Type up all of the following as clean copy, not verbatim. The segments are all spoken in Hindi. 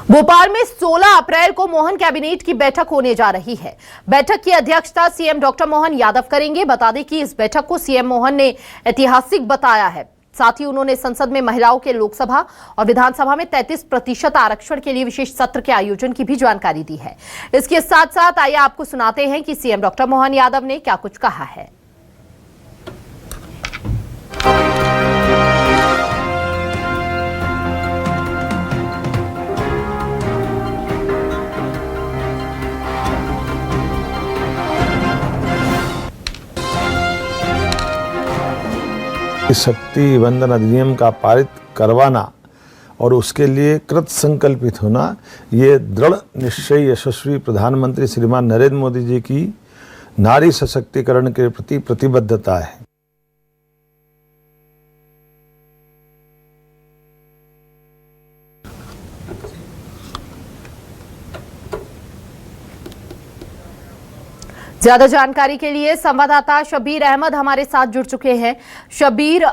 भोपाल में 16 अप्रैल को मोहन कैबिनेट की बैठक होने जा रही है। बैठक की अध्यक्षता सीएम डॉक्टर मोहन यादव करेंगे। बता दें कि इस बैठक को सीएम मोहन ने ऐतिहासिक बताया है। साथ ही उन्होंने संसद में महिलाओं के लोकसभा और विधानसभा में 33% आरक्षण के लिए विशेष सत्र के आयोजन की भी जानकारी दी है। इसके साथ साथ आइए आपको सुनाते हैं कि सीएम डॉक्टर मोहन यादव ने क्या कुछ कहा है। शक्ति वंदन अधिनियम का पारित करवाना और उसके लिए कृत संकल्पित होना, ये दृढ़ निश्चय यशस्वी प्रधानमंत्री श्रीमान नरेंद्र मोदी जी की नारी सशक्तिकरण के प्रति प्रतिबद्धता है। ज्यादा जानकारी के लिए संवाददाता शबीर अहमद हमारे साथ जुड़ चुके हैं। शबीर,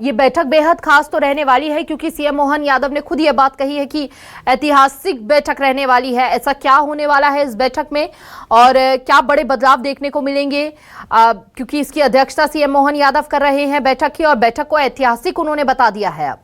ये बैठक बेहद खास तो रहने वाली है क्योंकि सीएम मोहन यादव ने खुद ये बात कही है कि ऐतिहासिक बैठक रहने वाली है। ऐसा क्या होने वाला है इस बैठक में और क्या बड़े बदलाव देखने को मिलेंगे, क्योंकि इसकी अध्यक्षता सीएम मोहन यादव कर रहे हैं बैठक की, और बैठक को ऐतिहासिक उन्होंने बता दिया है। अब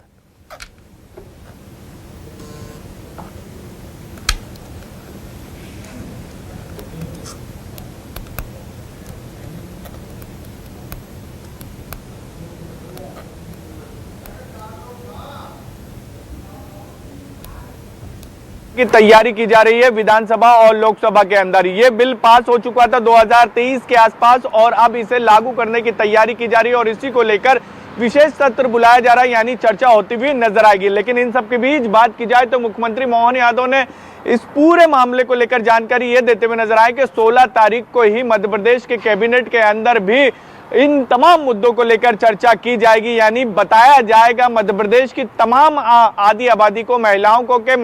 की तैयारी की जा रही है विधानसभा और लोकसभा के अंदर। ये बिल पास हो चुका था 2023 के आसपास और अब इसे लागू करने की तैयारी की जा रही है और इसी को लेकर विशेष सत्र बुलाया जा रहा है, यानी चर्चा होती हुई नजर आएगी। लेकिन इन सब के बीच बात की जाए तो मुख्यमंत्री मोहन यादव ने इस पूरे मामले को लेकर जानकारी ये देते हुए नजर आए कि 16 तारीख को ही मध्य प्रदेश के कैबिनेट के अंदर भी इन तमाम मुद्दों को लेकर चर्चा की जाएगी, यानी बताया जाएगा मध्य प्रदेश की तमाम आधी आबादी को, महिलाओं को के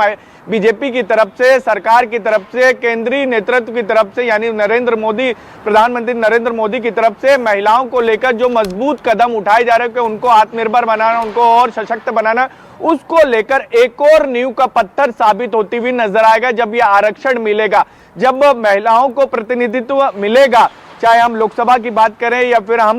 बीजेपी की तरफ से, सरकार की तरफ से, केंद्रीय नेतृत्व की तरफ से, यानी प्रधानमंत्री नरेंद्र मोदी की तरफ से महिलाओं को लेकर जो मजबूत कदम उठाए जा रहे हैं कि उनको आत्मनिर्भर बनाना, उनको और सशक्त बनाना, उसको लेकर एक और नींव का पत्थर साबित होती हुई नजर आएगा जब यह आरक्षण मिलेगा, जब महिलाओं को प्रतिनिधित्व मिलेगा। चाहे हम लोकसभा की बात करें या फिर हम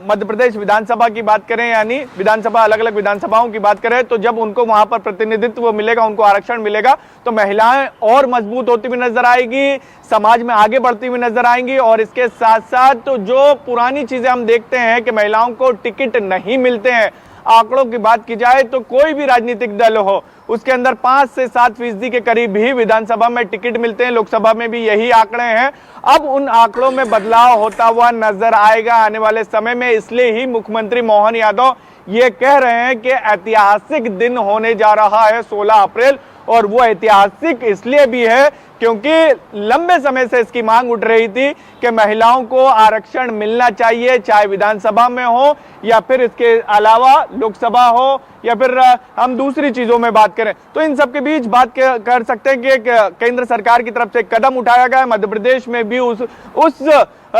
मध्य प्रदेश विधानसभा की बात करें, यानी विधानसभा, अलग अलग विधानसभाओं की बात करें, तो जब उनको वहां पर प्रतिनिधित्व मिलेगा, उनको आरक्षण मिलेगा, तो महिलाएं और मजबूत होती हुई नजर आएगी, समाज में आगे बढ़ती हुई नजर आएंगी। और इसके साथ साथ तो जो पुरानी चीजें हम देखते हैं कि महिलाओं को टिकट नहीं मिलते हैं, आंकड़ों की बात की जाए तो कोई भी राजनीतिक दल हो उसके अंदर 5 से 7% के करीब ही विधानसभा में टिकट मिलते हैं, लोकसभा में भी यही आंकड़े हैं। अब उन आंकड़ों में बदलाव होता हुआ नजर आएगा आने वाले समय में, इसलिए ही मुख्यमंत्री मोहन यादव ये कह रहे हैं कि ऐतिहासिक दिन होने जा रहा है 16 अप्रैल, और वो ऐतिहासिक इसलिए भी है क्योंकि लंबे समय से इसकी मांग उठ रही थी कि महिलाओं को आरक्षण मिलना चाहिए, चाहे विधानसभा में हो या फिर इसके अलावा लोकसभा हो या फिर हम दूसरी चीजों में बात करें। तो इन सब के बीच बात कर सकते हैं कि केंद्र सरकार की तरफ से कदम उठाया गया है। मध्य प्रदेश में भी उस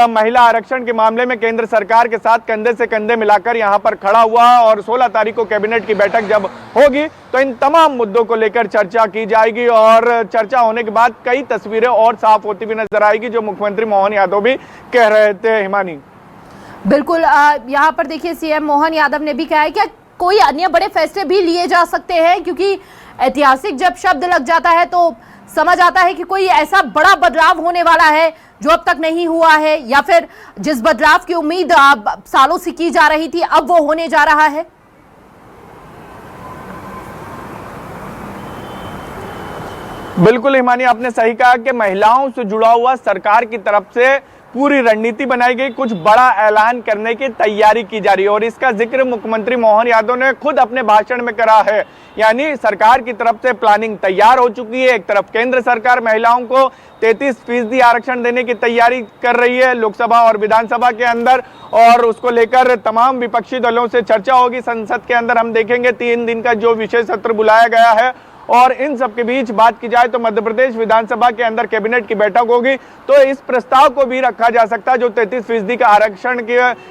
महिला आरक्षण के मामले में केंद्र सरकार के साथ कंधे से कंधे मिलाकर यहां पर खड़ा हुआ और 16 तारीख को कैबिनेट की बैठक जब होगी तो इन तमाम मुद्दों को लेकर चर्चा की जाएगी और चर्चा होने के बाद कई तस्वीरें और साफ होती हुई नजर आएगी, जो मुख्यमंत्री मोहन यादव भी कह रहे थे। हिमानी, बिल्कुल, यहाँ पर देखिए सीएम मोहन यादव ने भी कहा है कि कोई अन्य बड़े फैसले भी लिए जा सकते हैं, क्योंकि ऐतिहासिक जब शब्द लग जाता है तो समझ आता है कि कोई ऐसा बड़ा बदलाव होने वाला है जो अब तक नहीं हुआ है, या फिर जिस बदलाव की उम्मीद सालों से की जा रही थी अब वो होने जा रहा है। बिल्कुल हिमानी, आपने सही कहा कि महिलाओं से जुड़ा हुआ सरकार की तरफ से पूरी रणनीति बनाई गई, कुछ बड़ा ऐलान करने की तैयारी की जा रही है और इसका जिक्र मुख्यमंत्री मोहन यादव ने खुद अपने भाषण में करा है। यानी सरकार की तरफ से प्लानिंग तैयार हो चुकी है। एक तरफ केंद्र सरकार महिलाओं को 33% आरक्षण देने की तैयारी कर रही है लोकसभा और विधानसभा के अंदर, और उसको लेकर तमाम विपक्षी दलों से चर्चा होगी संसद के अंदर। हम देखेंगे 3 दिन का जो विशेष सत्र बुलाया गया है और इन सब के बीच बात की जाए तो मध्य प्रदेश विधानसभा के अंदर कैबिनेट की बैठक होगी, तो इस प्रस्ताव को भी रखा जा सकता है जो 33% का आरक्षण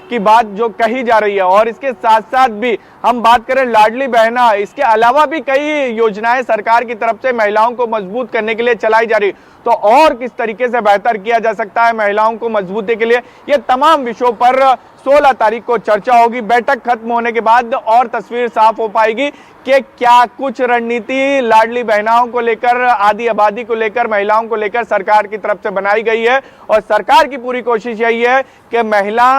की बात जो कही जा रही है। और इसके साथ साथ भी हम बात करें लाडली बहना, इसके अलावा भी कई योजनाएं सरकार की तरफ से महिलाओं को मजबूत करने के लिए चलाई जा रही, तो और किस तरीके से बेहतर किया जा सकता है महिलाओं को मजबूती के लिए, ये तमाम विषयों पर 16 तारीख को चर्चा होगी। बैठक खत्म होने के बाद और तस्वीर साफ हो पाएगी कि क्या कुछ रणनीति लाडली बहनाओं को लेकर, आदि आबादी को लेकर, महिलाओं को लेकर सरकार की तरफ से बनाई गई है। और सरकार की पूरी कोशिश यही है कि महिला